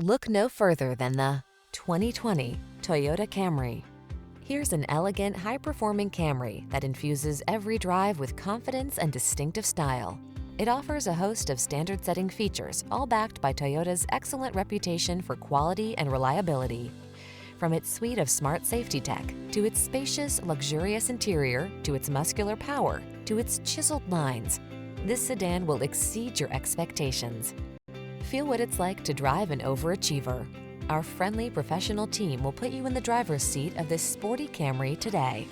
Look no further than the 2020 Toyota Camry. Here's an elegant, high-performing Camry that infuses every drive with confidence and distinctive style. It offers a host of standard-setting features, all backed by Toyota's excellent reputation for quality and reliability. From its suite of smart safety tech, to its spacious, luxurious interior, to its muscular power, to its chiseled lines, this sedan will exceed your expectations. Feel what it's like to drive an overachiever. Our friendly professional team will put you in the driver's seat of this sporty Camry today.